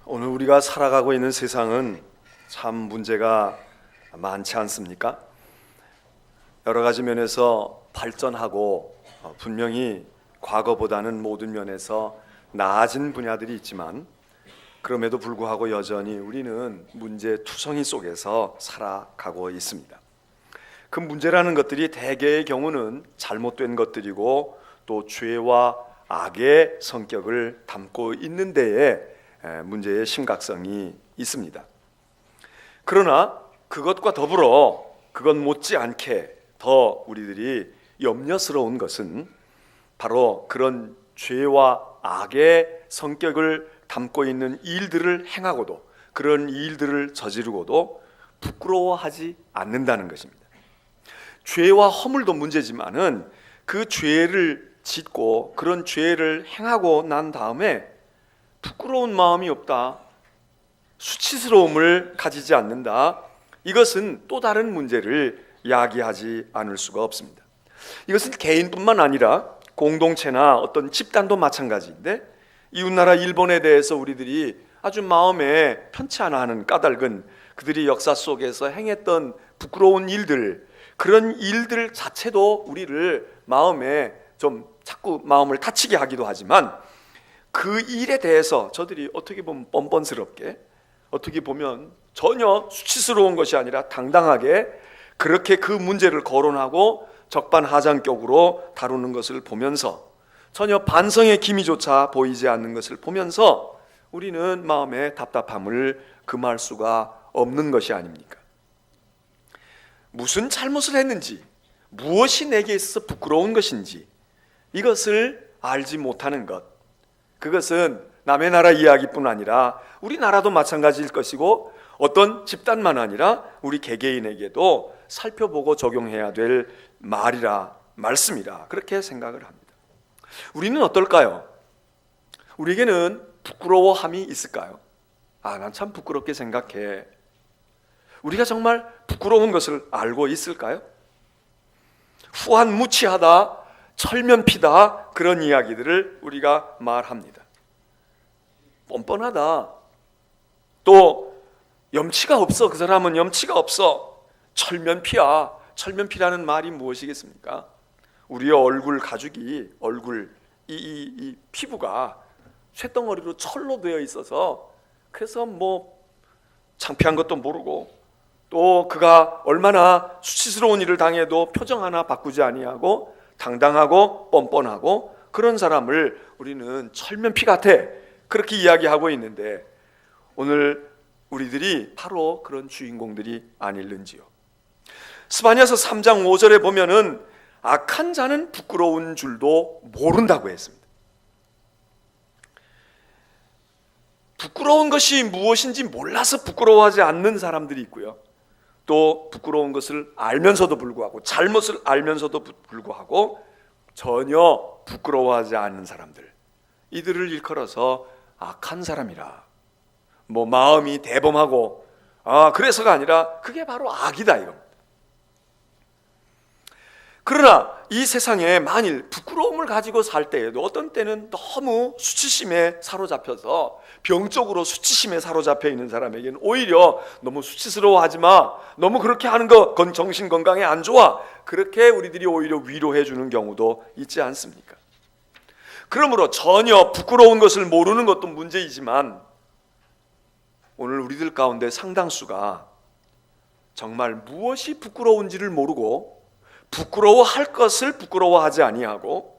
오늘 우리가 살아가고 있는 세상은 참 문제가 많지 않습니까? 여러 가지 면에서 발전하고 분명히 과거보다는 모든 면에서 나아진 분야들이 있지만 그럼에도 불구하고 여전히 우리는 문제투성이 속에서 살아가고 있습니다. 그 문제라는 것들이 대개의 경우는 잘못된 것들이고 또 죄와 악의 성격을 담고 있는 데에 문제의 심각성이 있습니다. 그러나 그것과 더불어 그것 못지않게 더 우리들이 염려스러운 것은 바로 그런 죄와 악의 성격을 담고 있는 일들을 행하고도 그런 일들을 저지르고도 부끄러워하지 않는다는 것입니다. 죄와 허물도 문제지만은 그 죄를 짓고 그런 죄를 행하고 난 다음에 부끄러운 마음이 없다, 수치스러움을 가지지 않는다, 이것은 또 다른 문제를 야기하지 않을 수가 없습니다. 이것은 개인뿐만 아니라 공동체나 어떤 집단도 마찬가지인데, 이웃나라 일본에 대해서 우리들이 아주 마음에 편치 않아 하는 까닭은 그들이 역사 속에서 행했던 부끄러운 일들, 그런 일들 자체도 우리를 마음에 좀 자꾸 마음을 다치게 하기도 하지만, 그 일에 대해서 저들이 어떻게 보면 뻔뻔스럽게, 어떻게 보면 전혀 수치스러운 것이 아니라 당당하게 그렇게 그 문제를 거론하고 적반하장격으로 다루는 것을 보면서 전혀 반성의 기미조차 보이지 않는 것을 보면서 우리는 마음의 답답함을 금할 수가 없는 것이 아닙니까? 무슨 잘못을 했는지, 무엇이 내게 있어서 부끄러운 것인지 이것을 알지 못하는 것, 그것은 남의 나라 이야기뿐 아니라 우리나라도 마찬가지일 것이고 어떤 집단만 아니라 우리 개개인에게도 살펴보고 적용해야 될 말씀이라 그렇게 생각을 합니다. 우리는 어떨까요? 우리에게는 부끄러워함이 있을까요? 난 참 부끄럽게 생각해. 우리가 정말 부끄러운 것을 알고 있을까요? 후한무치하다, 철면피다, 그런 이야기들을 우리가 말합니다. 뻔뻔하다, 또 염치가 없어, 그 사람은 염치가 없어, 철면피야. 철면피라는 말이 무엇이겠습니까? 우리의 얼굴 가죽이, 이 피부가 쇳덩어리로 철로 되어 있어서 그래서 창피한 것도 모르고 또 그가 얼마나 수치스러운 일을 당해도 표정 하나 바꾸지 아니하고 당당하고 뻔뻔하고 그런 사람을 우리는 철면피 같아, 그렇게 이야기하고 있는데, 오늘 우리들이 바로 그런 주인공들이 아닐는지요. 스바냐서 3장 5절에 보면은 악한 자는 부끄러운 줄도 모른다고 했습니다. 부끄러운 것이 무엇인지 몰라서 부끄러워하지 않는 사람들이 있고요, 또 부끄러운 것을 알면서도 불구하고, 잘못을 알면서도 불구하고 전혀 부끄러워하지 않는 사람들, 이들을 일컬어서 악한 사람이라, 마음이 대범하고 그래서가 아니라 그게 바로 악이다, 이겁니다. 그러나 이 세상에 만일 부끄러움을 가지고 살 때에도 어떤 때는 너무 수치심에 사로잡혀서, 병적으로 수치심에 사로잡혀 있는 사람에게는 오히려 너무 수치스러워하지 마, 너무 그렇게 하는 거 정신 건강에 안 좋아, 그렇게 우리들이 오히려 위로해 주는 경우도 있지 않습니까? 그러므로 전혀 부끄러운 것을 모르는 것도 문제이지만, 오늘 우리들 가운데 상당수가 정말 무엇이 부끄러운지를 모르고 부끄러워할 것을 부끄러워하지 아니하고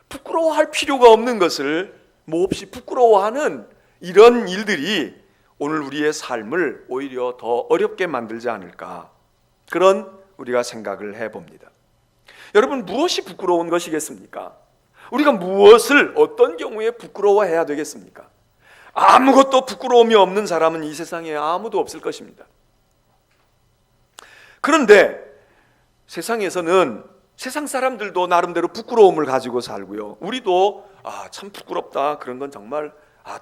부끄러워할 필요가 없는 것을 몹시 부끄러워하는 이런 일들이 오늘 우리의 삶을 오히려 더 어렵게 만들지 않을까, 그런 우리가 생각을 해봅니다. 여러분, 무엇이 부끄러운 것이겠습니까? 우리가 무엇을 어떤 경우에 부끄러워해야 되겠습니까? 아무것도 부끄러움이 없는 사람은 이 세상에 아무도 없을 것입니다. 그런데 세상에서는 세상 사람들도 나름대로 부끄러움을 가지고 살고요, 우리도 참 부끄럽다, 그런 건 정말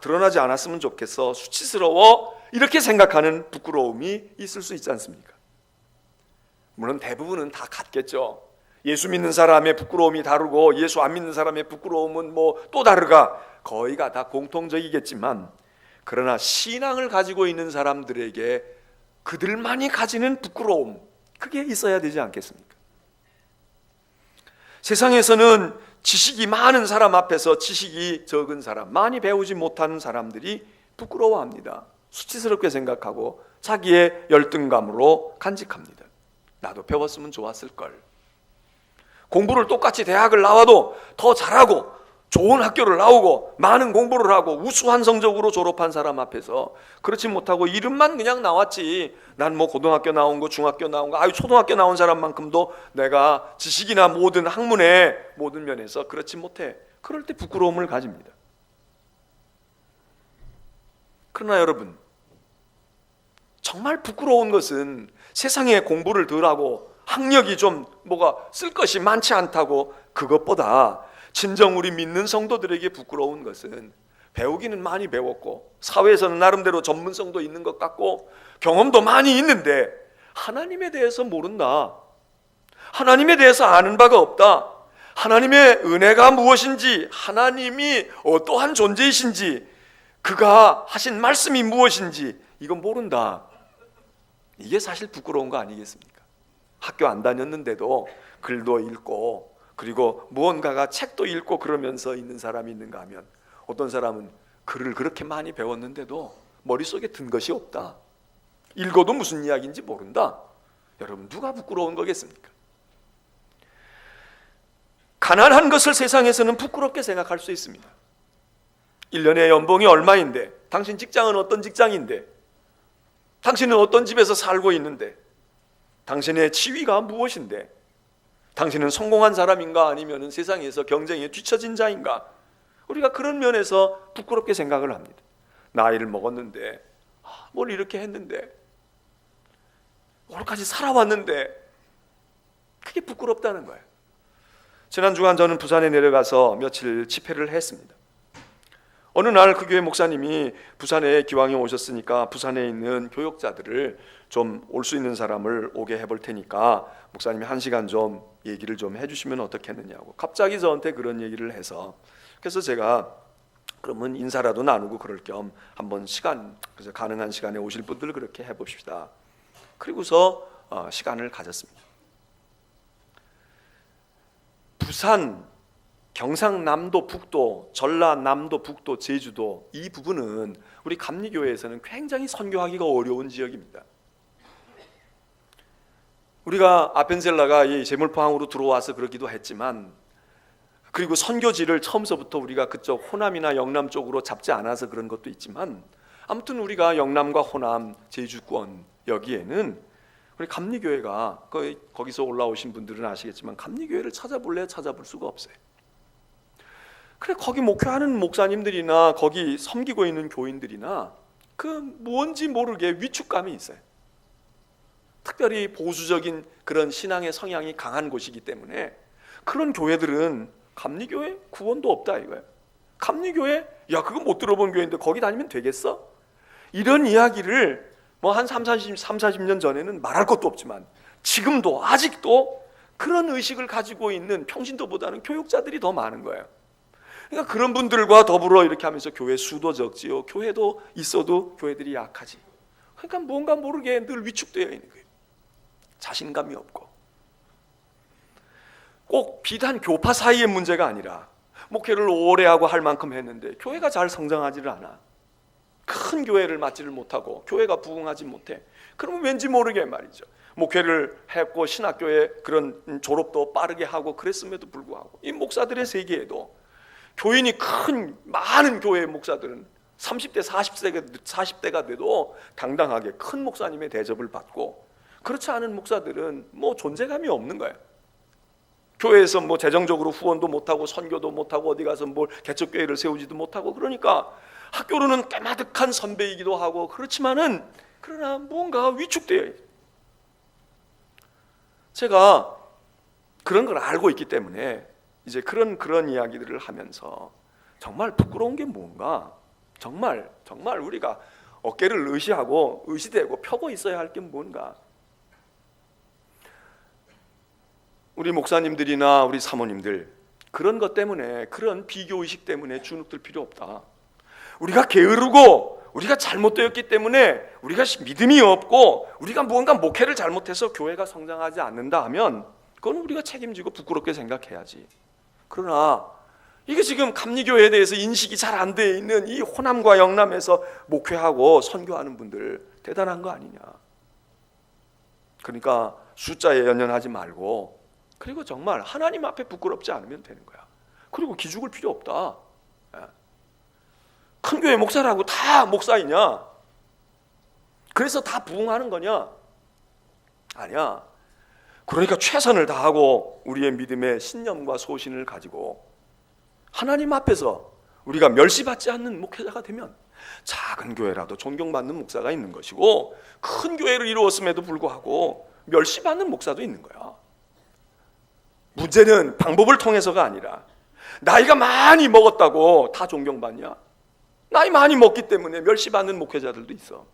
드러나지 않았으면 좋겠어, 수치스러워, 이렇게 생각하는 부끄러움이 있을 수 있지 않습니까? 물론 대부분은 다 같겠죠. 예수 믿는 사람의 부끄러움이 다르고 예수 안 믿는 사람의 부끄러움은 또 다르가, 거의가 다 공통적이겠지만, 그러나 신앙을 가지고 있는 사람들에게 그들만이 가지는 부끄러움, 그게 있어야 되지 않겠습니까? 세상에서는 지식이 많은 사람 앞에서 지식이 적은 사람, 많이 배우지 못하는 사람들이 부끄러워합니다. 수치스럽게 생각하고 자기의 열등감으로 간직합니다. 나도 배웠으면 좋았을걸. 공부를 똑같이 대학을 나와도 더 잘하고 좋은 학교를 나오고 많은 공부를 하고 우수한 성적으로 졸업한 사람 앞에서 그렇지 못하고 이름만 그냥 나왔지, 난 뭐 고등학교 나온 거, 중학교 나온 거, 초등학교 나온 사람만큼도 내가 지식이나 모든 학문의 모든 면에서 그렇지 못해. 그럴 때 부끄러움을 가집니다. 그러나 여러분, 정말 부끄러운 것은 세상에 공부를 덜 하고 학력이 좀 뭐가 쓸 것이 많지 않다고, 그것보다 진정 우리 믿는 성도들에게 부끄러운 것은 배우기는 많이 배웠고 사회에서는 나름대로 전문성도 있는 것 같고 경험도 많이 있는데 하나님에 대해서 모른다, 하나님에 대해서 아는 바가 없다, 하나님의 은혜가 무엇인지, 하나님이 어떠한 존재이신지, 그가 하신 말씀이 무엇인지 이건 모른다. 이게 사실 부끄러운 거 아니겠습니까? 학교 안 다녔는데도 글도 읽고 그리고 무언가가 책도 읽고 그러면서 있는 사람이 있는가 하면, 어떤 사람은 글을 그렇게 많이 배웠는데도 머릿속에 든 것이 없다, 읽어도 무슨 이야기인지 모른다. 여러분, 누가 부끄러운 거겠습니까? 가난한 것을 세상에서는 부끄럽게 생각할 수 있습니다. 1년에 연봉이 얼마인데, 당신 직장은 어떤 직장인데, 당신은 어떤 집에서 살고 있는데, 당신의 지위가 무엇인데, 당신은 성공한 사람인가 아니면 세상에서 경쟁에 뒤처진 자인가? 우리가 그런 면에서 부끄럽게 생각을 합니다. 나이를 먹었는데, 뭘 이렇게 했는데, 오늘까지 살아왔는데, 그게 부끄럽다는 거예요. 지난 주간 저는 부산에 내려가서 며칠 집회를 했습니다. 어느 날 그 교회 목사님이 부산에 기왕에 오셨으니까 부산에 있는 교역자들을 좀 올 수 있는 사람을 오게 해볼 테니까 목사님이 1시간 좀 얘기를 좀 해주시면 어떻겠느냐고 갑자기 저한테 그런 얘기를 해서, 그래서 제가 그러면 인사라도 나누고 그럴 겸 한번 그래서 가능한 시간에 오실 분들 그렇게 해봅시다. 그리고서 시간을 가졌습니다. 부산, 경상남도 북도, 전라남도 북도, 제주도, 이 부분은 우리 감리교회에서는 굉장히 선교하기가 어려운 지역입니다. 우리가 아펜셀라가 이 제물포항으로 들어와서 그러기도 했지만, 그리고 선교지를 처음서부터 우리가 그쪽 호남이나 영남 쪽으로 잡지 않아서 그런 것도 있지만, 아무튼 우리가 영남과 호남, 제주권 여기에는 우리 감리교회가, 거기서 올라오신 분들은 아시겠지만 감리교회를 찾아볼래야 찾아볼 수가 없어요. 그래, 거기 목회하는 목사님들이나 거기 섬기고 있는 교인들이나 그 뭔지 모르게 위축감이 있어요. 특별히 보수적인 그런 신앙의 성향이 강한 곳이기 때문에 그런 교회들은 감리교회 구원도 없다 이거예요. 감리교회? 야, 그거 못 들어본 교회인데 거기 다니면 되겠어? 이런 이야기를 뭐 한 40년 전에는 말할 것도 없지만 지금도 아직도 그런 의식을 가지고 있는 평신도보다는 교육자들이 더 많은 거예요. 그러니까 그런 분들과 더불어 이렇게 하면서 교회 수도 적지요, 교회도 있어도 교회들이 약하지. 그러니까 뭔가 모르게 늘 위축되어 있는 거예요. 자신감이 없고. 꼭 비단 교파 사이의 문제가 아니라 목회를 오래 하고 할 만큼 했는데 교회가 잘 성장하지를 않아. 큰 교회를 맡지를 못하고 교회가 부흥하지 못해. 그러면 왠지 모르게 말이죠, 목회를 했고 신학교에 그런 졸업도 빠르게 하고 그랬음에도 불구하고 이 목사들의 세계에도 교인이 많은 교회의 목사들은 30대 40대가 돼도 당당하게 큰 목사님의 대접을 받고, 그렇지 않은 목사들은 뭐 존재감이 없는 거예요. 교회에서 뭐 재정적으로 후원도 못하고 선교도 못하고 어디 가서 뭘 개척교회를 세우지도 못하고, 그러니까 학교로는 까마득한 선배이기도 하고 그렇지만은 그러나 뭔가 위축되어 있어요. 제가 그런 걸 알고 있기 때문에 이제 그런 이야기들을 하면서 정말 부끄러운 게 뭔가, 정말 우리가 어깨를 의시대고 펴고 있어야 할 게 뭔가. 우리 목사님들이나 우리 사모님들, 그런 것 때문에, 그런 비교의식 때문에 주눅들 필요 없다. 우리가 게으르고 우리가 잘못되었기 때문에 우리가 믿음이 없고 우리가 무언가 목회를 잘못해서 교회가 성장하지 않는다 하면 그건 우리가 책임지고 부끄럽게 생각해야지. 그러나 이게 지금 감리교회에 대해서 인식이 잘 안 돼 있는 이 호남과 영남에서 목회하고 선교하는 분들 대단한 거 아니냐. 그러니까 숫자에 연연하지 말고, 그리고 정말 하나님 앞에 부끄럽지 않으면 되는 거야. 그리고 기죽을 필요 없다. 큰 교회 목사라고 다 목사이냐? 그래서 다 부흥하는 거냐? 아니야. 그러니까 최선을 다하고 우리의 믿음의 신념과 소신을 가지고 하나님 앞에서 우리가 멸시받지 않는 목회자가 되면 작은 교회라도 존경받는 목사가 있는 것이고, 큰 교회를 이루었음에도 불구하고 멸시받는 목사도 있는 거야. 문제는 방법을 통해서가 아니라, 나이가 많이 먹었다고 다 존경받냐? 나이 많이 먹기 때문에 멸시받는 목회자들도 있어.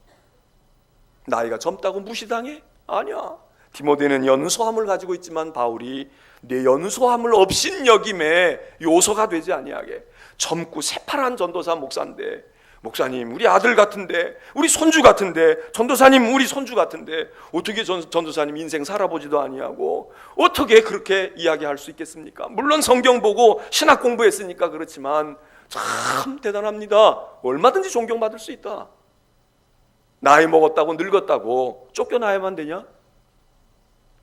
나이가 젊다고 무시당해? 아니야. 디모데는 연소함을 가지고 있지만 바울이 내 연소함을 업신여김의 요소가 되지 아니하게, 젊고 새파란 전도사 목사인데, 목사님 우리 아들 같은데, 우리 손주 같은데, 전도사님 우리 손주 같은데 어떻게 전도사님 인생 살아보지도 아니하고 어떻게 그렇게 이야기할 수 있겠습니까? 물론 성경 보고 신학 공부했으니까 그렇지만 참 대단합니다. 얼마든지 존경받을 수 있다. 나이 먹었다고 늙었다고 쫓겨나야만 되냐?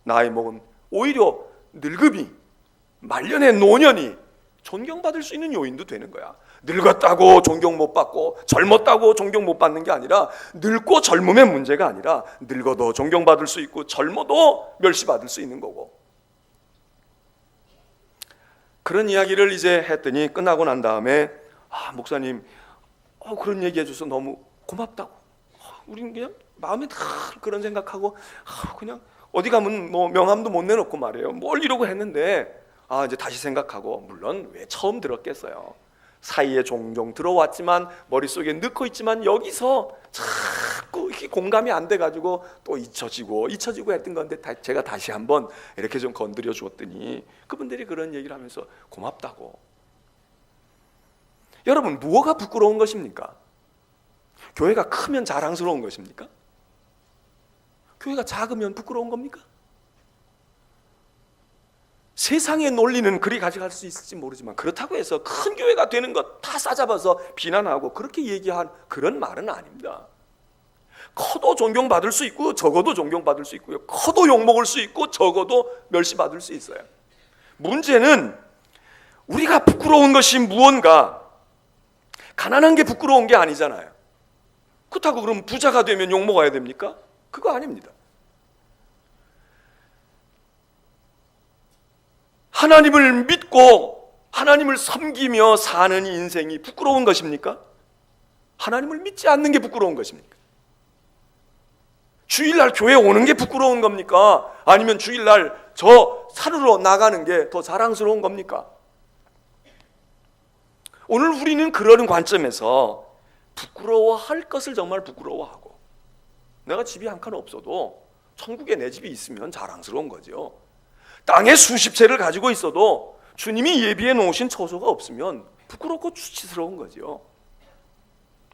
나이 먹은, 오히려 늙음이, 말년의 노년이 존경받을 수 있는 요인도 되는 거야. 늙었다고 존경 못 받고 젊었다고 존경 못 받는 게 아니라, 늙고 젊음의 문제가 아니라 늙어도 존경받을 수 있고 젊어도 멸시받을 수 있는 거고. 그런 이야기를 이제 했더니 끝나고 난 다음에 목사님 그런 얘기 해줘서 너무 고맙다고. 우린 그냥 마음에 다 그런 생각하고 그냥 어디 가면 뭐 명함도 못 내놓고 말이에요. 뭘 이러고 했는데 이제 다시 생각하고, 물론 왜 처음 들었겠어요. 사이에 종종 들어왔지만 머릿속에 넣고 있지만 여기서 자꾸 이렇게 공감이 안 돼가지고 또 잊혀지고 했던 건데, 제가 다시 한번 이렇게 좀 건드려 주었더니 그분들이 그런 얘기를 하면서 고맙다고. 여러분, 무엇가 부끄러운 것입니까? 교회가 크면 자랑스러운 것입니까? 교회가 작으면 부끄러운 겁니까? 세상의 논리는 그리 가져갈 수 있을지 모르지만, 그렇다고 해서 큰 교회가 되는 것 다 싸잡아서 비난하고 그렇게 얘기한 그런 말은 아닙니다. 커도 존경받을 수 있고 적어도 존경받을 수 있고요, 커도 욕먹을 수 있고 적어도 멸시받을 수 있어요. 문제는 우리가 부끄러운 것이 무언가, 가난한 게 부끄러운 게 아니잖아요. 그렇다고 그럼 부자가 되면 욕먹어야 됩니까? 그거 아닙니다. 하나님을 믿고 하나님을 섬기며 사는 인생이 부끄러운 것입니까? 하나님을 믿지 않는 게 부끄러운 것입니까? 주일날 교회 오는 게 부끄러운 겁니까? 아니면 주일날 저 산으로 나가는 게 더 자랑스러운 겁니까? 오늘 우리는 그런 관점에서 부끄러워할 것을 정말 부끄러워하고, 내가 집이 한 칸 없어도 천국에 내 집이 있으면 자랑스러운 거죠. 땅에 수십 채를 가지고 있어도 주님이 예비해 놓으신 처소가 없으면 부끄럽고 수치스러운 거죠.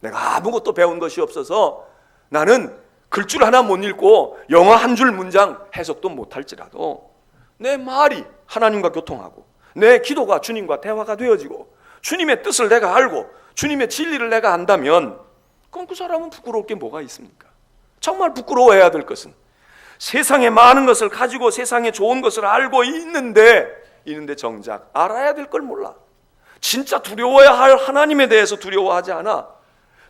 내가 아무것도 배운 것이 없어서 나는 글줄 하나 못 읽고 영어 한 줄 문장 해석도 못할지라도 내 말이 하나님과 교통하고 내 기도가 주님과 대화가 되어지고 주님의 뜻을 내가 알고 주님의 진리를 내가 안다면, 그럼 그 사람은 부끄러울 게 뭐가 있습니까? 정말 부끄러워해야 될 것은 세상에 많은 것을 가지고 세상에 좋은 것을 알고 있는데 정작 알아야 될 걸 몰라. 진짜 두려워야 할 하나님에 대해서 두려워하지 않아.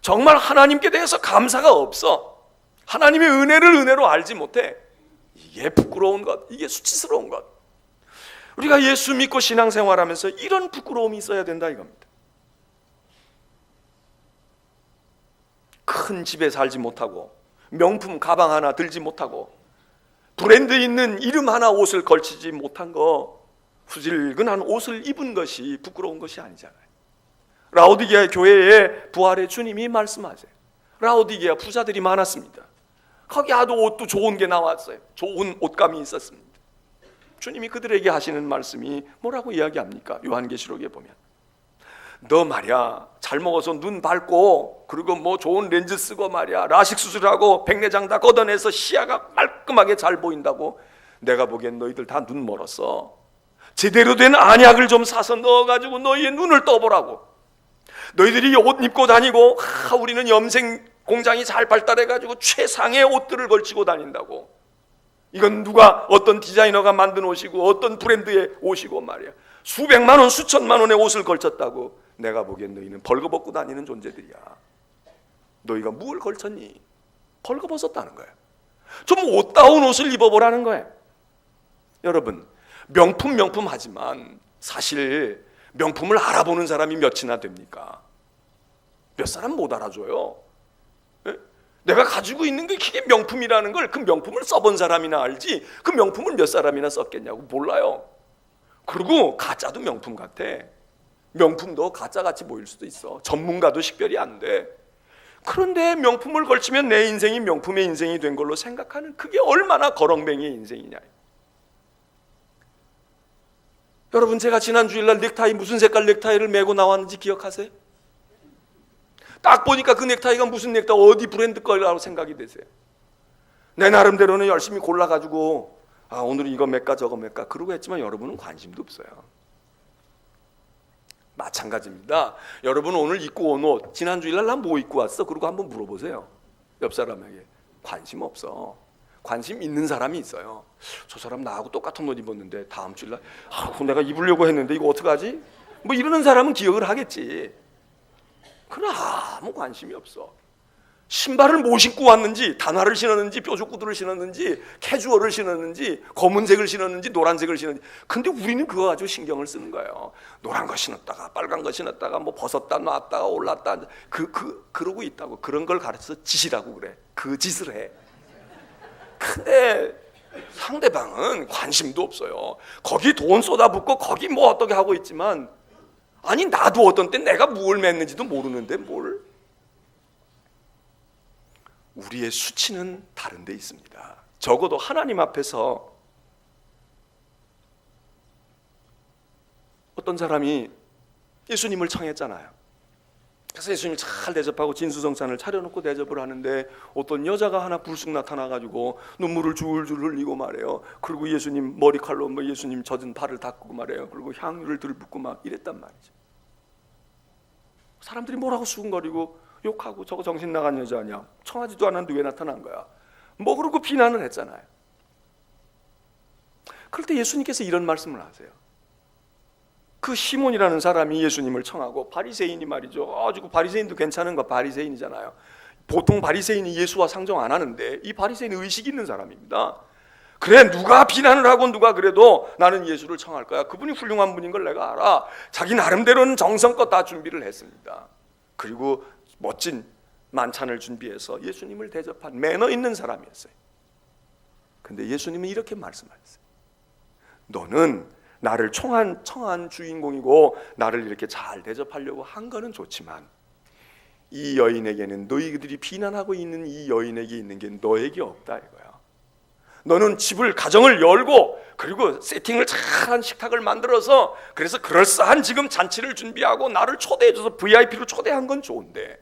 정말 하나님께 대해서 감사가 없어. 하나님의 은혜를 은혜로 알지 못해. 이게 부끄러운 것, 이게 수치스러운 것. 우리가 예수 믿고 신앙생활하면서 이런 부끄러움이 있어야 된다 이겁니다. 큰 집에 살지 못하고 명품 가방 하나 들지 못하고 브랜드 있는 이름 하나 옷을 걸치지 못한 거, 후질근한 옷을 입은 것이 부끄러운 것이 아니잖아요. 라오디게아 교회에 부활의 주님이 말씀하세요. 라오디게아 부자들이 많았습니다. 거기 아주 옷도 좋은 게 나왔어요. 좋은 옷감이 있었습니다. 주님이 그들에게 하시는 말씀이 뭐라고 이야기합니까? 요한계시록에 보면 너 말이야 잘 먹어서 눈 밝고 그리고 뭐 좋은 렌즈 쓰고 말이야 라식 수술하고 백내장 다 걷어내서 시야가 말끔하게 잘 보인다고. 내가 보기엔 너희들 다 눈 멀었어. 제대로 된 안약을 좀 사서 넣어가지고 너희의 눈을 떠보라고. 너희들이 옷 입고 다니고 우리는 염색 공장이 잘 발달해가지고 최상의 옷들을 걸치고 다닌다고. 이건 누가 어떤 디자이너가 만든 옷이고 어떤 브랜드의 옷이고 말이야 수백만 원 수천만 원의 옷을 걸쳤다고. 내가 보기엔 너희는 벌거벗고 다니는 존재들이야. 너희가 뭘 걸쳤니? 벌거벗었다는 거야. 좀 옷다운 옷을 입어보라는 거야. 여러분 명품 하지만 사실 명품을 알아보는 사람이 몇이나 됩니까? 몇 사람 못 알아줘요. 내가 가지고 있는 게 그게 명품이라는 걸 그 명품을 써본 사람이나 알지 그 명품을 몇 사람이나 썼겠냐고. 몰라요. 그리고 가짜도 명품 같아. 명품도 가짜같이 보일 수도 있어. 전문가도 식별이 안 돼. 그런데 명품을 걸치면 내 인생이 명품의 인생이 된 걸로 생각하는 그게 얼마나 거렁뱅이의 인생이냐. 여러분 제가 지난 주일날 넥타이 무슨 색깔 넥타이를 메고 나왔는지 기억하세요? 딱 보니까 그 넥타이가 무슨 넥타이 어디 브랜드 거라고 생각이 되세요? 내 나름대로는 열심히 골라가지고 오늘은 이거 맬까 저거 맬까 그러고 했지만 여러분은 관심도 없어요. 마찬가지입니다. 여러분 오늘 입고 온 옷 지난 주일날 난 뭐 입고 왔어? 그러고 한번 물어보세요. 옆 사람에게. 관심 없어. 관심 있는 사람이 있어요. 저 사람 나하고 똑같은 옷 입었는데 다음 주일날 내가 입으려고 했는데 이거 어떡하지? 뭐 이러는 사람은 기억을 하겠지. 그러나 아무 관심이 없어. 신발을 뭐 신고 왔는지, 단화를 신었는지, 뾰족구두를 신었는지, 캐주얼을 신었는지, 검은색을 신었는지, 노란색을 신었는지. 근데 우리는 그거 가지고 신경을 쓰는 거예요. 노란 거 신었다가 빨간 거 신었다가 뭐 벗었다 놨다가 올랐다 그러고 있다고. 그런 걸 가르쳐서 짓이라고 그래. 그 짓을 해. 근데 상대방은 관심도 없어요. 거기 돈 쏟아붓고 거기 뭐 어떻게 하고 있지만 아니 나도 어떤 때 내가 뭘 맸는지도 모르는데 뭘. 우리의 수치는 다른 데 있습니다. 적어도 하나님 앞에서 어떤 사람이 예수님을 청했잖아요. 그래서 예수님을 잘 대접하고 진수성찬을 차려놓고 대접을 하는데 어떤 여자가 하나 불쑥 나타나가지고 눈물을 줄줄 흘리고 말해요. 그리고 예수님 머리칼로 뭐 예수님 젖은 발을 닦고 말해요. 그리고 향유를 들붓고 막 이랬단 말이죠. 사람들이 뭐라고 수군거리고 욕하고 저거 정신 나간 여자 아니야? 청하지도 않았는데 왜 나타난 거야? 뭐 그러고 비난을 했잖아요. 그럴 때 예수님께서 이런 말씀을 하세요. 그 시몬이라는 사람이 예수님을 청하고 바리새인이 말이죠. 아주 바리새인도 괜찮은 거 바리새인이잖아요. 보통 바리새인이 예수와 상종 안 하는데 이 바리새인은 의식이 있는 사람입니다. 그래 누가 비난을 하고 누가 그래도 나는 예수를 청할 거야. 그분이 훌륭한 분인 걸 내가 알아. 자기 나름대로는 정성껏 다 준비를 했습니다. 그리고 멋진 만찬을 준비해서 예수님을 대접한 매너 있는 사람이었어요. 근데 예수님은 이렇게 말씀하셨어요. 너는 나를 청한 주인공이고 나를 이렇게 잘 대접하려고 한 거는 좋지만 이 여인에게는 너희들이 비난하고 있는 이 여인에게 있는 게 너에게 없다 이거야. 너는 집을 가정을 열고 그리고 세팅을 잘한 식탁을 만들어서 그래서 그럴싸한 지금 잔치를 준비하고 나를 초대해줘서 VIP로 초대한 건 좋은데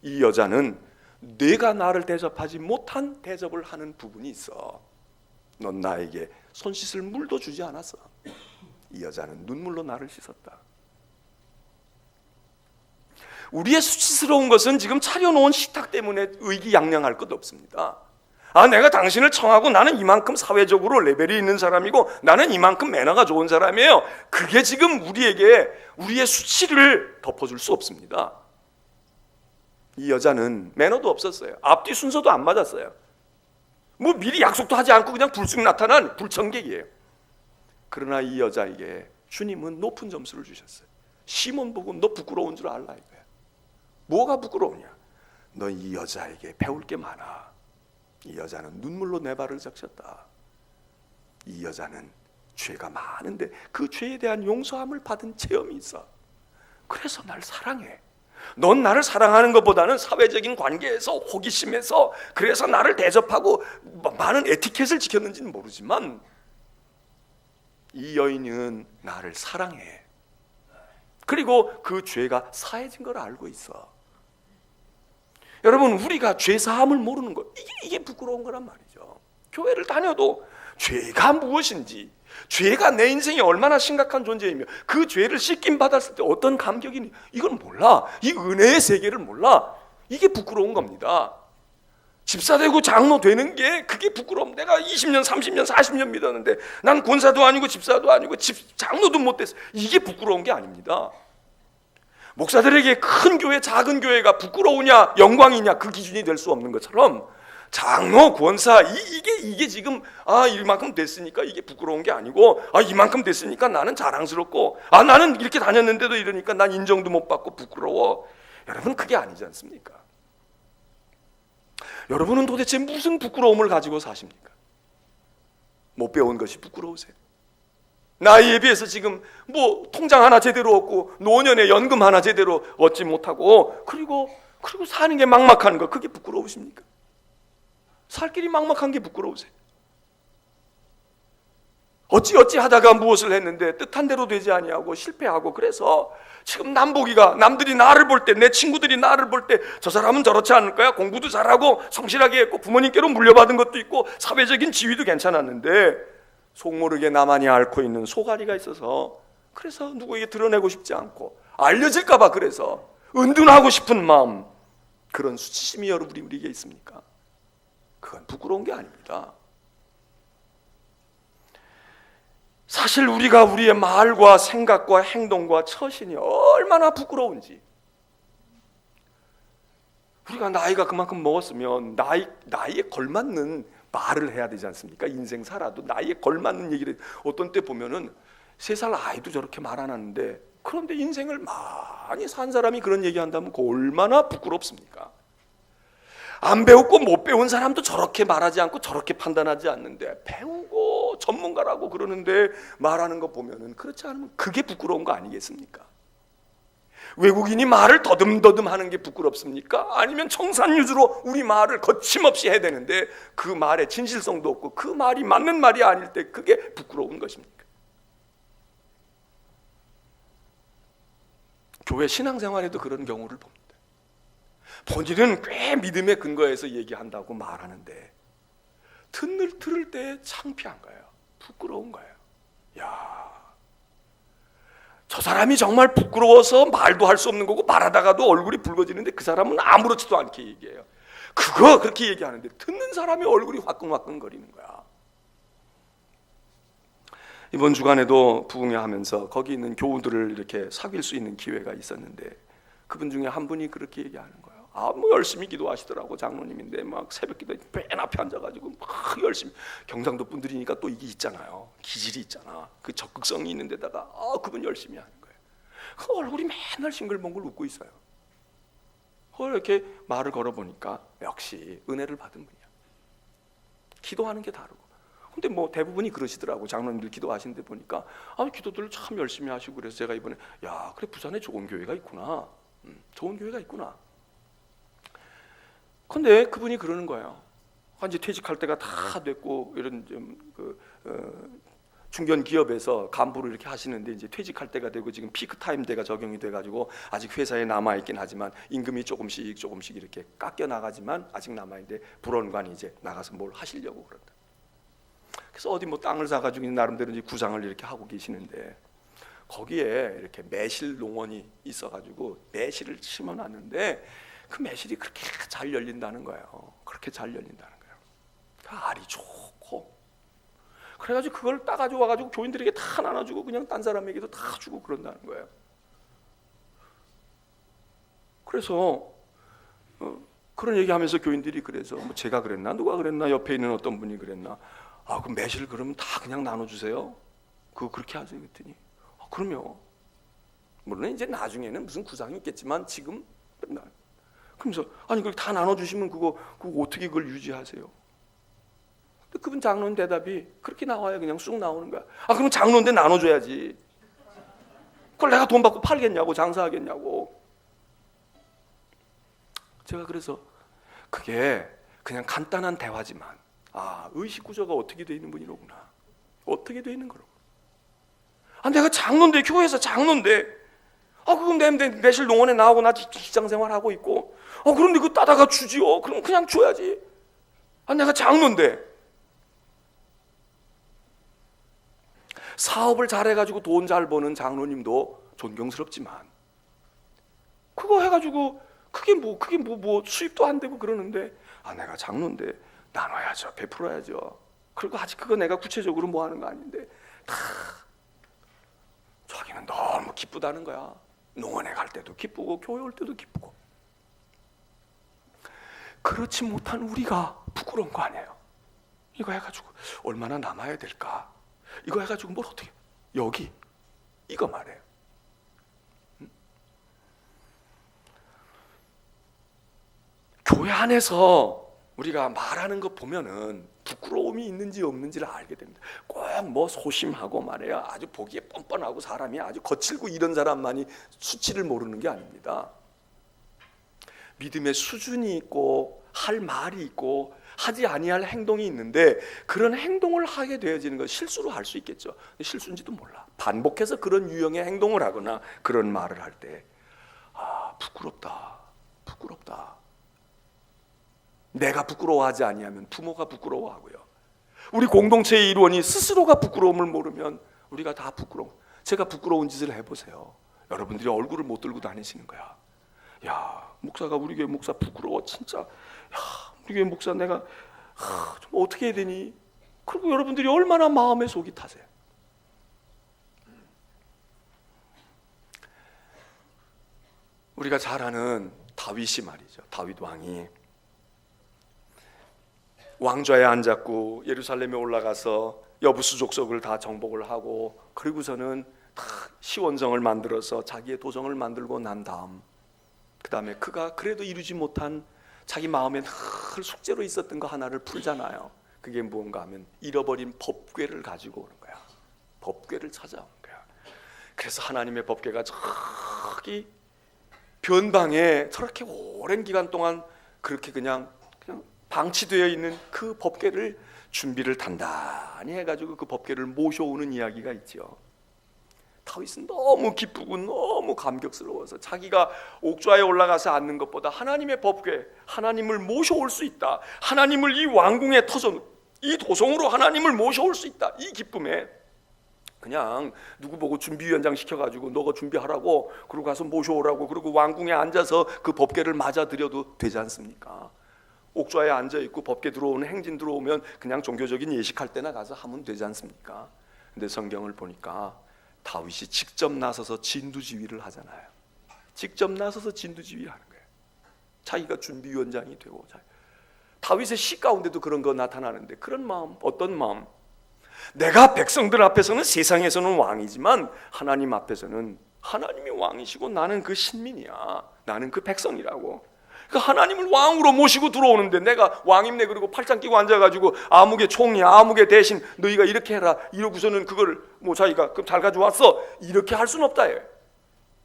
이 여자는 내가 나를 대접하지 못한 대접을 하는 부분이 있어. 넌 나에게 손 씻을 물도 주지 않았어. 이 여자는 눈물로 나를 씻었다. 우리의 수치스러운 것은 지금 차려놓은 식탁 때문에 의기양양할 것 없습니다. 내가 당신을 청하고 나는 이만큼 사회적으로 레벨이 있는 사람이고 나는 이만큼 매너가 좋은 사람이에요. 그게 지금 우리에게 우리의 수치를 덮어줄 수 없습니다. 이 여자는 매너도 없었어요. 앞뒤 순서도 안 맞았어요. 뭐 미리 약속도 하지 않고 그냥 불쑥 나타난 불청객이에요. 그러나 이 여자에게 주님은 높은 점수를 주셨어요. 시몬 보고 너 부끄러운 줄 알라 이거야. 뭐가 부끄러우냐? 너 이 여자에게 배울 게 많아. 이 여자는 눈물로 내 발을 적셨다. 이 여자는 죄가 많은데 그 죄에 대한 용서함을 받은 체험이 있어. 그래서 날 사랑해. 넌 나를 사랑하는 것보다는 사회적인 관계에서 호기심에서 그래서 나를 대접하고 많은 에티켓을 지켰는지는 모르지만 이 여인은 나를 사랑해. 그리고 그 죄가 사해진 걸 알고 있어. 여러분, 우리가 죄 사함을 모르는 것, 이게 부끄러운 거란 말이죠. 교회를 다녀도 죄가 무엇인지, 죄가 내 인생에 얼마나 심각한 존재이며 그 죄를 씻김 받았을 때 어떤 감격이니, 이걸 몰라. 이 은혜의 세계를 몰라. 이게 부끄러운 겁니다. 집사 되고 장로 되는 게 그게 부끄러움. 내가 20년, 30년, 40년 믿었는데 난 권사도 아니고 집사도 아니고 장로도 못 됐어. 이게 부끄러운 게 아닙니다. 목사들에게 큰 교회, 작은 교회가 부끄러우냐 영광이냐 그 기준이 될 수 없는 것처럼 장로, 권사 이게 지금 이만큼 됐으니까 이게 부끄러운 게 아니고 이만큼 됐으니까 나는 자랑스럽고 나는 이렇게 다녔는데도 이러니까 난 인정도 못 받고 부끄러워. 여러분, 그게 아니지 않습니까? 여러분은 도대체 무슨 부끄러움을 가지고 사십니까? 못 배운 것이 부끄러우세요? 나이에 비해서 지금 뭐 통장 하나 제대로 없고 노년에 연금 하나 제대로 얻지 못하고 그리고 사는 게 막막한 거, 그게 부끄러우십니까? 살 길이 막막한 게 부끄러우세요? 어찌 하다가 무엇을 했는데 뜻한 대로 되지 아니하고 실패하고, 그래서 지금 남들이 나를 볼 때, 내 친구들이 나를 볼 때 저 사람은 저렇지 않을 거야, 공부도 잘하고 성실하게 했고 부모님께로 물려받은 것도 있고 사회적인 지위도 괜찮았는데 속모르게 나만이 앓고 있는 소갈이가 있어서, 그래서 누구에게 드러내고 싶지 않고 알려질까 봐 그래서 은둔하고 싶은 마음, 그런 수치심이 우리에게 있습니까? 그건 부끄러운 게 아닙니다. 사실 우리가 우리의 말과 생각과 행동과 처신이 얼마나 부끄러운지, 우리가 나이가 그만큼 먹었으면 나이에 걸맞는 말을 해야 되지 않습니까? 인생 살아도 나이에 걸맞는 얘기를, 어떤 때 보면은 3살 아이도 저렇게 말 안 하는데, 그런데 인생을 많이 산 사람이 그런 얘기한다면 얼마나 부끄럽습니까? 안 배웠고 못 배운 사람도 저렇게 말하지 않고 저렇게 판단하지 않는데, 배우고 전문가라고 그러는데 말하는 거 보면은 그렇지 않으면 그게 부끄러운 거 아니겠습니까? 외국인이 말을 더듬더듬 하는 게 부끄럽습니까? 아니면 청산유주로 우리 말을 거침없이 해야 되는데 그 말에 진실성도 없고 그 말이 맞는 말이 아닐 때 그게 부끄러운 것입니까? 교회 신앙생활에도 그런 경우를 봅니다. 본인은 꽤 믿음의 근거에서 얘기한다고 말하는데 들을 때 창피한 거예요. 부끄러운 거예요. 저 사람이 정말 부끄러워서 말도 할 수 없는 거고 말하다가도 얼굴이 붉어지는데 그 사람은 아무렇지도 않게 얘기해요. 그렇게 얘기하는데 듣는 사람이 얼굴이 화끈화끈거리는 거야. 이번 주간에도 부흥회 하면서 거기 있는 교우들을 이렇게 사귈 수 있는 기회가 있었는데 그분 중에 한 분이 그렇게 얘기하는 거예요. 뭐 열심히 기도하시더라고. 장로님인데 막 새벽 기도에 맨 앞에 앉아가지고 막 열심히. 경상도 분들이니까 또 이게 있잖아요. 기질이 있잖아. 그 적극성이 있는 데다가 그분 열심히 하는 거예요. 그 얼굴이 맨날 싱글벙글 웃고 있어요. 이렇게 말을 걸어보니까 역시 은혜를 받은 분이야. 기도하는 게 다르고. 근데 뭐 대부분이 그러시더라고. 장로님들 기도하시는 데 보니까 기도들을 참 열심히 하시고, 그래서 제가 이번에 그래 부산에 좋은 교회가 있구나. 좋은 교회가 있구나. 근데 그분이 그러는 거예요. 이제 퇴직할 때가 다 됐고 이런 중견 기업에서 간부를 이렇게 하시는데 이제 퇴직할 때가 되고 지금 피크 타임 대가 적용이 돼가지고 아직 회사에 남아 있긴 하지만 임금이 조금씩 이렇게 깎여 나가지만 아직 남아 있는데 불원관이 이제 나가서 뭘 하시려고 그런다. 그래서 어디 뭐 땅을 사가지고 나름대로 이제 구상을 이렇게 하고 계시는데 거기에 이렇게 매실 농원이 있어가지고 매실을 심어놨는데 그 매실이 그렇게 잘 열린다는 거예요. 그렇게 잘 열린다는 거예요. 알이 좋고. 그래가지고 그걸 따가지고 와가지고 교인들에게 다 나눠주고 그냥 딴 사람에게도 다 주고 그런다는 거예요. 그래서 그런 얘기하면서 교인들이 그래서 뭐 제가 그랬나 누가 그랬나 옆에 있는 어떤 분이 그랬나 그 매실 그러면 다 그냥 나눠주세요. 그렇게 하세요. 그랬더니 그럼요. 물론 이제 나중에는 무슨 구상이 있겠지만 지금 그러면서 그걸 다 나눠주시면 그거 어떻게 그걸 유지하세요? 근데 그분 장로님 대답이 그렇게 나와요. 그냥 쑥 나오는 거야. 그럼 장로인데 나눠줘야지. 그걸 내가 돈 받고 팔겠냐고, 장사하겠냐고. 제가 그래서 그게 그냥 간단한 대화지만 의식 구조가 어떻게 돼 있는 분이로구나. 어떻게 돼 있는 거라고. 내가 장로인데, 교회에서 장로인데 그럼 내 매실 농원에 나오고 나 직장 생활하고 있고, 그런데 그 따다가 주지요. 그럼 그냥 줘야지. 내가 장로인데. 사업을 잘해가지고 돈 잘 버는 장로님도 존경스럽지만, 그거 해가지고 그게 뭐 수입도 안 되고 그러는데, 내가 장로인데 나눠야죠, 베풀어야죠. 그리고 아직 그거 내가 구체적으로 뭐 하는 거 아닌데 다 자기는 너무 기쁘다는 거야. 농원에 갈 때도 기쁘고 교회 올 때도 기쁘고. 그렇지 못한 우리가 부끄러운 거 아니에요. 이거 해가지고 얼마나 남아야 될까? 이거 해가지고 뭘 어떻게, 여기 이거 말해요. 교회 안에서 우리가 말하는 거 보면은 부끄러움이 있는지 없는지를 알게 됩니다. 꼭 뭐 소심하고 말이에요, 아주 보기에 뻔뻔하고 사람이 아주 거칠고 이런 사람만이 수치를 모르는 게 아닙니다. 믿음의 수준이 있고 할 말이 있고 하지 아니할 행동이 있는데, 그런 행동을 하게 되어지는 건 실수로 할 수 있겠죠. 실수인지도 몰라. 반복해서 그런 유형의 행동을 하거나 그런 말을 할 때 부끄럽다. 내가 부끄러워하지 아니하면 부모가 부끄러워하고요. 우리 공동체의 일원이 스스로가 부끄러움을 모르면 우리가 다 부끄러워. 제가 부끄러운 짓을 해보세요. 여러분들이 얼굴을 못 들고 다니시는 거야. 야, 목사가, 우리 교회 목사 부끄러워 진짜. 야, 우리 교회 목사 내가 좀 어떻게 해야 되니? 그리고 여러분들이 얼마나 마음의 속이 타세요. 우리가 잘 아는 다윗이 말이죠. 다윗 왕이 왕좌에 앉았고 예루살렘에 올라가서 여부수 족속을 다 정복을 하고, 그리고서는 다 시원성을 만들어서 자기의 도성을 만들고 난 다음, 그 다음에 그가 그래도 이루지 못한 자기 마음에 늘 숙제로 있었던 거 하나를 풀잖아요. 그게 무언가 하면 잃어버린 법궤를 가지고 오는 거야. 법궤를 찾아오는 거야. 그래서 하나님의 법궤가 저기 변방에 저렇게 오랜 기간 동안 그렇게 그냥 방치되어 있는 그 법궤를 준비를 단단히 해가지고 그 법궤를 모셔오는 이야기가 있죠. 다윗은 너무 기쁘고 너무 감격스러워서 자기가 옥좌에 올라가서 앉는 것보다 하나님의 법궤, 하나님을 모셔올 수 있다, 하나님을 이 왕궁의 터전, 이 도성으로 하나님을 모셔올 수 있다, 이 기쁨에 그냥 누구 보고 준비위원장 시켜가지고 너가 준비하라고, 그러고 가서 모셔오라고, 그리고 왕궁에 앉아서 그 법궤를 맞아드려도 되지 않습니까? 옥좌에 앉아있고 법궤 들어오는 행진 들어오면 그냥 종교적인 예식할 때나 가서 하면 되지 않습니까? 근데 성경을 보니까 다윗이 직접 나서서 진두지휘를 하잖아요. 직접 나서서 진두지휘를 하는 거예요. 자기가 준비위원장이 되고. 다윗의 시 가운데도 그런 거 나타나는데, 그런 마음, 어떤 마음? 내가 백성들 앞에서는 세상에서는 왕이지만 하나님 앞에서는 하나님이 왕이시고 나는 그 신민이야. 나는 그 백성이라고. 그러니까 하나님을 왕으로 모시고 들어오는데 내가 왕입네 그리고 팔짱 끼고 앉아가지고 아무개 총리, 아무개 대신 너희가 이렇게 해라 이러고서는 그걸 뭐 자기가 그럼 잘 가져왔어 이렇게 할 수는 없다.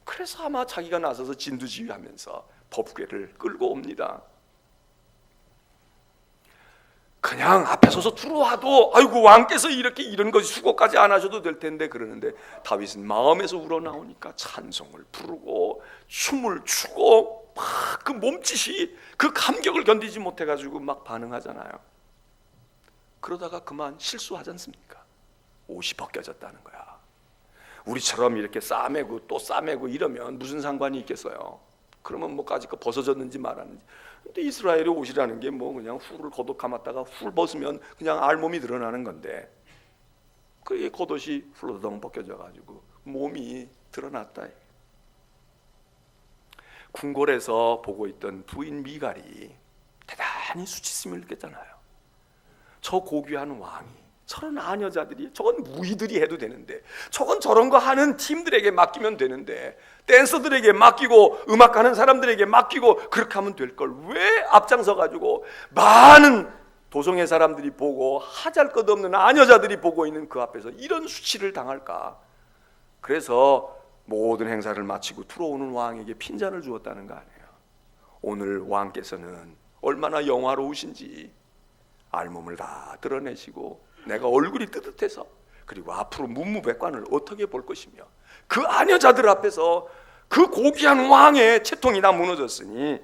그래서 아마 자기가 나서서 진두지휘하면서 법궤를 끌고 옵니다. 그냥 앞에 서서 들어와도 아이고 왕께서 이렇게 이런 것이 수고까지 안 하셔도 될 텐데 그러는데, 다윗은 마음에서 우러나오니까 찬송을 부르고 춤을 추고 막 그 몸짓이 그 감격을 견디지 못해가지고 막 반응하잖아요. 그러다가 그만 실수하지 않습니까? 옷이 벗겨졌다는 거야. 우리처럼 이렇게 싸매고 또 싸매고 이러면 무슨 상관이 있겠어요? 그러면 뭐까지 거 벗어졌는지 말았는지. 근데 이스라엘의 옷이라는 게 뭐 그냥 훌을 겉옷 감았다가 훌 벗으면 그냥 알몸이 드러나는 건데, 그 겉옷이 훌러덩 벗겨져가지고 몸이 드러났다. 궁궐에서 보고 있던 부인 미갈이 대단히 수치심을 느꼈잖아요. 저 고귀한 왕이 저런 아녀자들이, 저건 무희들이 해도 되는데, 저건 저런 거 하는 팀들에게 맡기면 되는데, 댄서들에게 맡기고 음악하는 사람들에게 맡기고 그렇게 하면 될 걸 왜 앞장서 가지고 많은 도성의 사람들이 보고 하잘것없는 아녀자들이 보고 있는 그 앞에서 이런 수치를 당할까? 그래서 모든 행사를 마치고 들어오는 왕에게 핀잔을 주었다는 거 아니에요. 오늘 왕께서는 얼마나 영화로우신지 알몸을 다 드러내시고 내가 얼굴이 뜨뜻해서, 그리고 앞으로 문무백관을 어떻게 볼 것이며 그 아녀자들 앞에서 그 고귀한 왕의 채통이 다 무너졌으니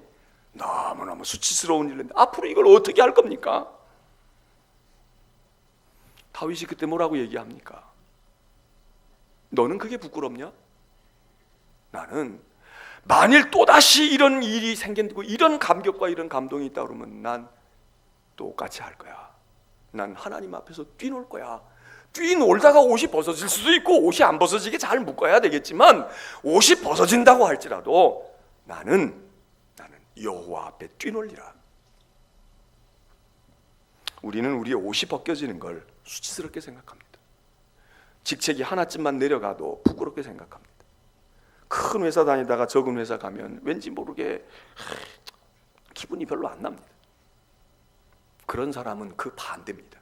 너무너무 수치스러운 일인데 앞으로 이걸 어떻게 할 겁니까? 다윗이 그때 뭐라고 얘기합니까? 너는 그게 부끄럽냐? 나는 만일 또다시 이런 일이 생기고 이런 감격과 이런 감동이 있다 그러면 난 똑같이 할 거야. 난 하나님 앞에서 뛰놀 거야. 뛰놀다가 옷이 벗어질 수도 있고 옷이 안 벗어지게 잘 묶어야 되겠지만 옷이 벗어진다고 할지라도 나는 여호와 앞에 뛰놀리라. 우리는 우리의 옷이 벗겨지는 걸 수치스럽게 생각합니다. 직책이 하나쯤만 내려가도 부끄럽게 생각합니다. 큰 회사 다니다가 적은 회사 가면 왠지 모르게 기분이 별로 안 납니다. 그런 사람은 그 반대입니다.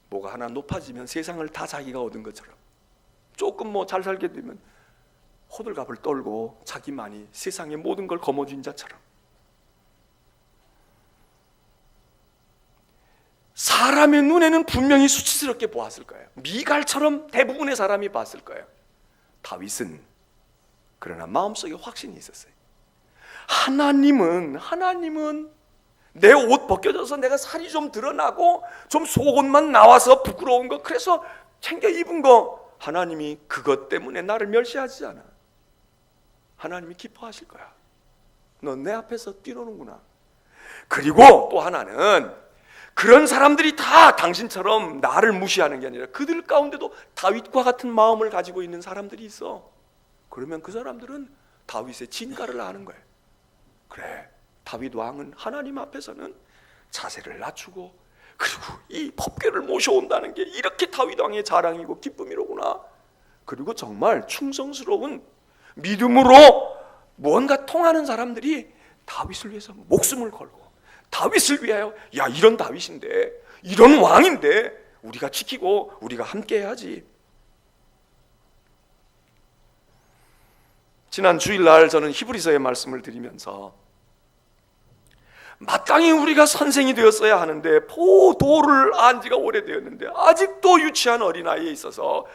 뭐가 하나 높아지면 세상을 다 자기가 얻은 것처럼, 조금 뭐 잘 살게 되면 호들갑을 떨고 자기만이 세상의 모든 걸 거머쥔 자처럼. 사람의 눈에는 분명히 수치스럽게 보았을 거예요. 미갈처럼 대부분의 사람이 봤을 거예요. 다윗은 그러나 마음속에 확신이 있었어요. 하나님은 내 옷 벗겨져서 내가 살이 좀 드러나고 좀 속옷만 나와서 부끄러운 거, 그래서 챙겨 입은 거, 하나님이 그것 때문에 나를 멸시하지 않아. 하나님이 기뻐하실 거야. 넌 내 앞에서 뛰노는구나. 그리고 또 하나는, 그런 사람들이 다 당신처럼 나를 무시하는 게 아니라 그들 가운데도 다윗과 같은 마음을 가지고 있는 사람들이 있어. 그러면 그 사람들은 다윗의 진가를 아는 거예요. 그래, 다윗 왕은 하나님 앞에서는 자세를 낮추고, 그리고 이 법궤를 모셔온다는 게 이렇게 다윗 왕의 자랑이고 기쁨이로구나. 그리고 정말 충성스러운 믿음으로 뭔가 통하는 사람들이 다윗을 위해서 목숨을 걸고, 다윗을 위하여, 야, 이런 다윗인데, 이런 왕인데 우리가 지키고 우리가 함께 해야지. 지난 주일날 저는 히브리서의 말씀을 드리면서 마땅히 우리가 선생이 되었어야 하는데 포도를 안 지가 오래되었는데 아직도 유치한 어린아이에 있어서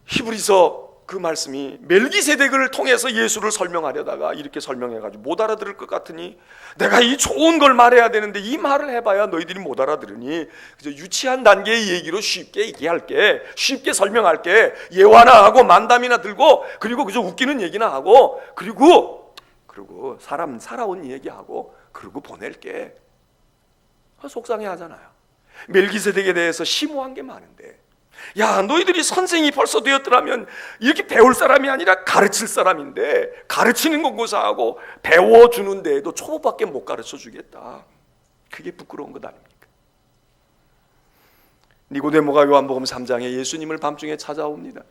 히브리서 그 말씀이 멜기세덱을 통해서 예수를 설명하려다가 이렇게 설명해가지고 못 알아들을 것 같으니 내가 이 좋은 걸 말해야 되는데 이 말을 해봐야 너희들이 못 알아들으니 그저 유치한 단계의 얘기로 쉽게 얘기할게, 쉽게 설명할게, 예화나 하고 만담이나 들고, 그리고 그저 웃기는 얘기나 하고, 그리고 사람 살아온 얘기하고 그러고 보낼게. 속상해 하잖아요. 멜기세덱에 대해서 심오한 게 많은데, 야, 너희들이 선생이 벌써 되었더라면 이렇게 배울 사람이 아니라 가르칠 사람인데, 가르치는 건 고사하고 배워주는 데에도 초보밖에 못 가르쳐 주겠다. 그게 부끄러운 것 아닙니까? 니고데모가 요한복음 3장에 예수님을 밤중에 찾아옵니다.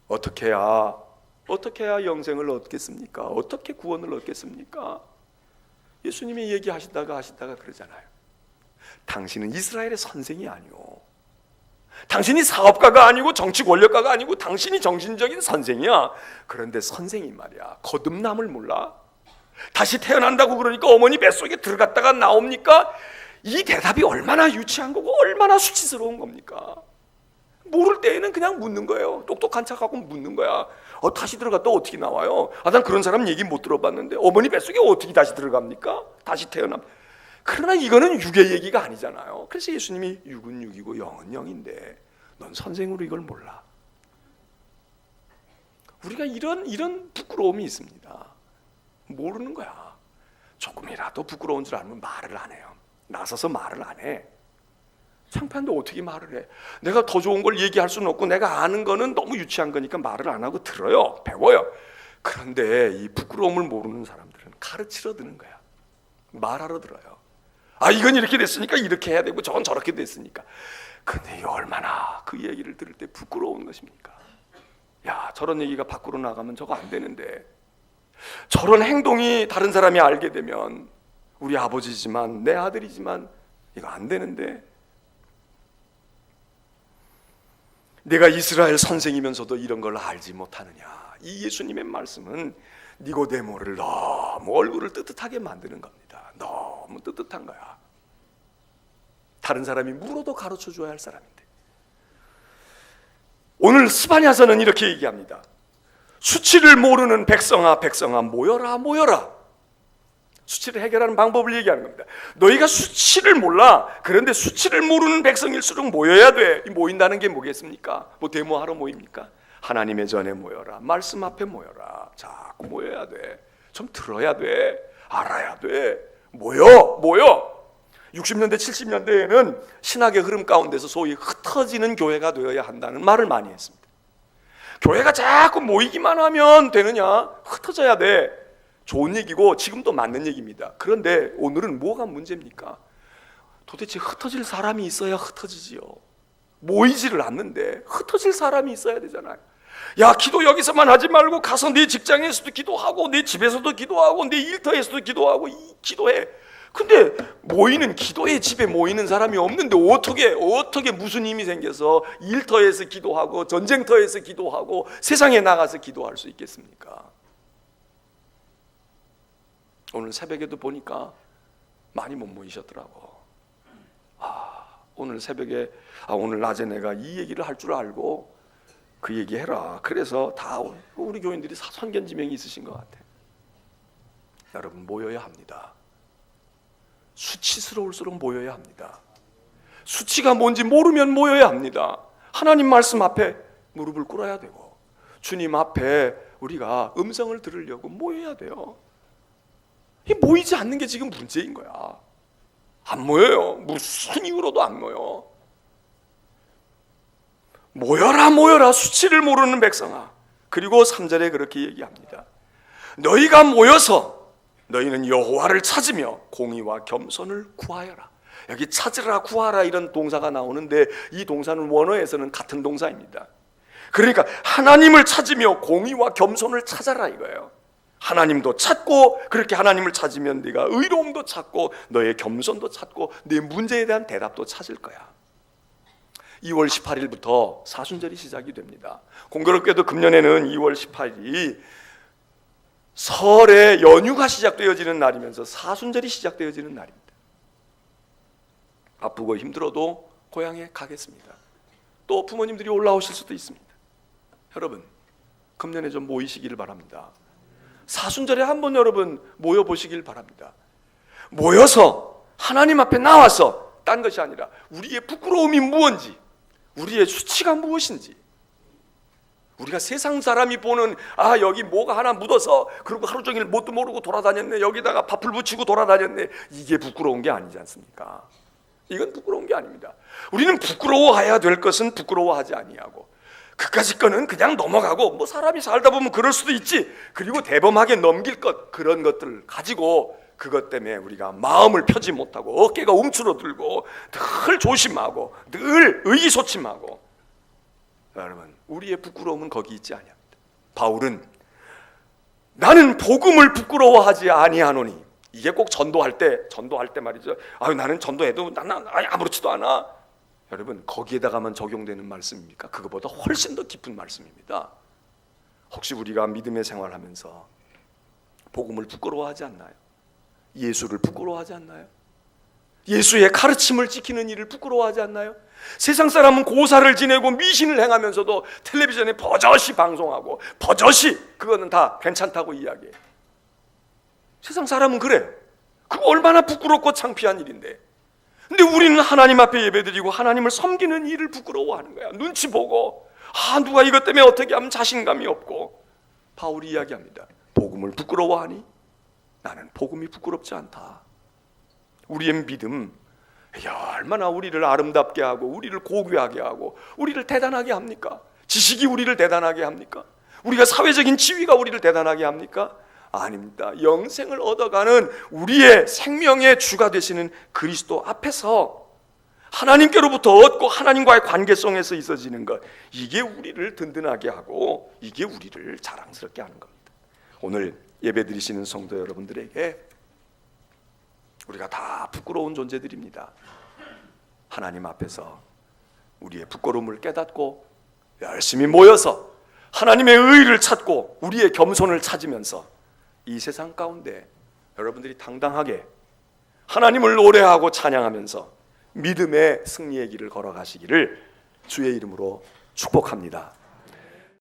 어떻게 해야 영생을 얻겠습니까? 어떻게 구원을 얻겠습니까? 예수님이 얘기하시다가 그러잖아요. 당신은 이스라엘의 선생이 아니오. 당신이 사업가가 아니고 정치 권력가가 아니고 당신이 정신적인 선생이야. 그런데 선생이 말이야, 거듭남을 몰라? 다시 태어난다고 그러니까 어머니 뱃속에 들어갔다가 나옵니까? 이 대답이 얼마나 유치한 거고 얼마나 수치스러운 겁니까? 모를 때에는 그냥 묻는 거예요. 똑똑한 척하고 묻는 거야. 다시 들어갔다 어떻게 나와요? 난 그런 사람 얘기 못 들어봤는데 어머니 뱃속에 어떻게 다시 들어갑니까? 다시 태어남. 그러나 이거는 육의 얘기가 아니잖아요. 그래서 예수님이 육은 육이고 영은 영인데 넌 선생으로 이걸 몰라. 우리가 이런 부끄러움이 있습니다. 모르는 거야. 조금이라도 부끄러운 줄 알면 말을 안 해요. 나서서 말을 안 해. 창피한데 어떻게 말을 해? 내가 더 좋은 걸 얘기할 수는 없고 내가 아는 거는 너무 유치한 거니까 말을 안 하고 들어요. 배워요. 그런데 이 부끄러움을 모르는 사람들은 가르치러 드는 거야. 말하러 들어요. 이건 이렇게 됐으니까 이렇게 해야 되고 저건 저렇게 됐으니까. 근데 얼마나 그 얘기를 들을 때 부끄러운 것입니까? 야, 저런 얘기가 밖으로 나가면 저거 안 되는데, 저런 행동이 다른 사람이 알게 되면 우리 아버지지만 내 아들이지만 이거 안 되는데, 내가 이스라엘 선생이면서도 이런 걸 알지 못하느냐. 이 예수님의 말씀은 니고데모를 너무 얼굴을 뜨뜻하게 만드는 겁니다. 너무 뜨뜻한 거야. 다른 사람이 물어도 가르쳐 줘야 할 사람인데. 오늘 스바냐서는 이렇게 얘기합니다. 수치를 모르는 백성아 백성아 모여라 모여라. 수치를 해결하는 방법을 얘기하는 겁니다. 너희가 수치를 몰라. 그런데 수치를 모르는 백성일수록 모여야 돼. 모인다는 게 뭐겠습니까? 뭐 데모하러 모입니까? 하나님의 전에 모여라. 말씀 앞에 모여라. 자꾸 모여야 돼. 좀 들어야 돼. 알아야 돼. 모여. 60년대 70년대에는 신학의 흐름 가운데서 소위 흩어지는 교회가 되어야 한다는 말을 많이 했습니다. 교회가 자꾸 모이기만 하면 되느냐? 흩어져야 돼. 좋은 얘기고 지금도 맞는 얘기입니다. 그런데 오늘은 뭐가 문제입니까? 도대체 흩어질 사람이 있어야 흩어지지요. 모이지를 않는데 흩어질 사람이 있어야 되잖아요. 야, 기도 여기서만 하지 말고 가서 네 직장에서도 기도하고 네 집에서도 기도하고 네 일터에서도 기도하고 기도해. 근데 모이는 기도의 집에 모이는 사람이 없는데 어떻게 무슨 힘이 생겨서 일터에서 기도하고 전쟁터에서 기도하고 세상에 나가서 기도할 수 있겠습니까? 오늘 새벽에도 보니까 많이 못 모이셨더라고. 오늘 새벽에 오늘 낮에 내가 이 얘기를 할 줄 알고 그 얘기 해라. 그래서 다 우리 교인들이 선견지명이 있으신 것 같아. 여러분, 모여야 합니다. 수치스러울수록 모여야 합니다. 수치가 뭔지 모르면 모여야 합니다. 하나님 말씀 앞에 무릎을 꿇어야 되고 주님 앞에 우리가 음성을 들으려고 모여야 돼요. 이 모이지 않는 게 지금 문제인 거야. 안 모여요. 무슨 이유로도 안 모여. 모여라 수치를 모르는 백성아. 그리고 3절에 그렇게 얘기합니다. 너희가 모여서 너희는 여호와를 찾으며 공의와 겸손을 구하여라. 여기 찾으라 구하라 이런 동사가 나오는데 이 동사는 원어에서는 같은 동사입니다. 그러니까 하나님을 찾으며 공의와 겸손을 찾아라 이거예요. 하나님도 찾고 그렇게 하나님을 찾으면 네가 의로움도 찾고 너의 겸손도 찾고 네 문제에 대한 대답도 찾을 거야. 2월 18일부터 사순절이 시작이 됩니다. 공교롭게도 금년에는 2월 18일이 설의 연휴가 시작되어지는 날이면서 사순절이 시작되어지는 날입니다. 바쁘고 힘들어도 고향에 가겠습니다. 또 부모님들이 올라오실 수도 있습니다. 여러분, 금년에 좀 모이시기를 바랍니다. 사순절에 한번 여러분 모여보시길 바랍니다. 모여서 하나님 앞에 나와서 딴 것이 아니라 우리의 부끄러움이 무엇인지, 우리의 수치가 무엇인지, 우리가 세상 사람이 보는 여기 뭐가 하나 묻어서 그리고 하루 종일 뭣도 모르고 돌아다녔네, 여기다가 밥을 붙이고 돌아다녔네, 이게 부끄러운 게 아니지 않습니까? 이건 부끄러운 게 아닙니다. 우리는 부끄러워해야 될 것은 부끄러워하지 아니하고 그까짓 거는 그냥 넘어가고 뭐 사람이 살다 보면 그럴 수도 있지. 그리고 대범하게 넘길 것, 그런 것들을 가지고 그것 때문에 우리가 마음을 펴지 못하고 어깨가 움츠러들고 늘 조심하고 늘 의기소침하고, 여러분, 우리의 부끄러움은 거기 있지 아니합니다. 바울은 나는 복음을 부끄러워하지 아니하노니, 이게 꼭 전도할 때 말이죠. 나는 전도해도 나는 아무렇지도 않아. 여러분, 거기에다가만 적용되는 말씀입니까? 그거보다 훨씬 더 깊은 말씀입니다. 혹시 우리가 믿음의 생활하면서 복음을 부끄러워하지 않나요? 예수를 부끄러워하지 않나요? 예수의 가르침을 지키는 일을 부끄러워하지 않나요? 세상 사람은 고사를 지내고 미신을 행하면서도 텔레비전에 버젓이 방송하고 버젓이 그거는 다 괜찮다고 이야기해요. 세상 사람은 그래. 그거 얼마나 부끄럽고 창피한 일인데. 근데 우리는 하나님 앞에 예배드리고 하나님을 섬기는 일을 부끄러워하는 거야. 눈치 보고 누가 이것 때문에 어떻게 하면 자신감이 없고. 바울이 이야기합니다. 복음을 부끄러워하니? 나는 복음이 부끄럽지 않다. 우리의 믿음, 얼마나 우리를 아름답게 하고 우리를 고귀하게 하고 우리를 대단하게 합니까? 지식이 우리를 대단하게 합니까? 우리가 사회적인 지위가 우리를 대단하게 합니까? 아닙니다. 영생을 얻어가는 우리의 생명의 주가 되시는 그리스도 앞에서 하나님께로부터 얻고 하나님과의 관계성에서 있어지는 것, 이게 우리를 든든하게 하고 이게 우리를 자랑스럽게 하는 겁니다. 오늘 예배드리시는 성도 여러분들에게 우리가 다 부끄러운 존재들입니다. 하나님 앞에서 우리의 부끄러움을 깨닫고 열심히 모여서 하나님의 의의를 찾고 우리의 겸손을 찾으면서 이 세상 가운데 여러분들이 당당하게 하나님을 노래하고 찬양하면서 믿음의 승리의 길을 걸어가시기를 주의 이름으로 축복합니다.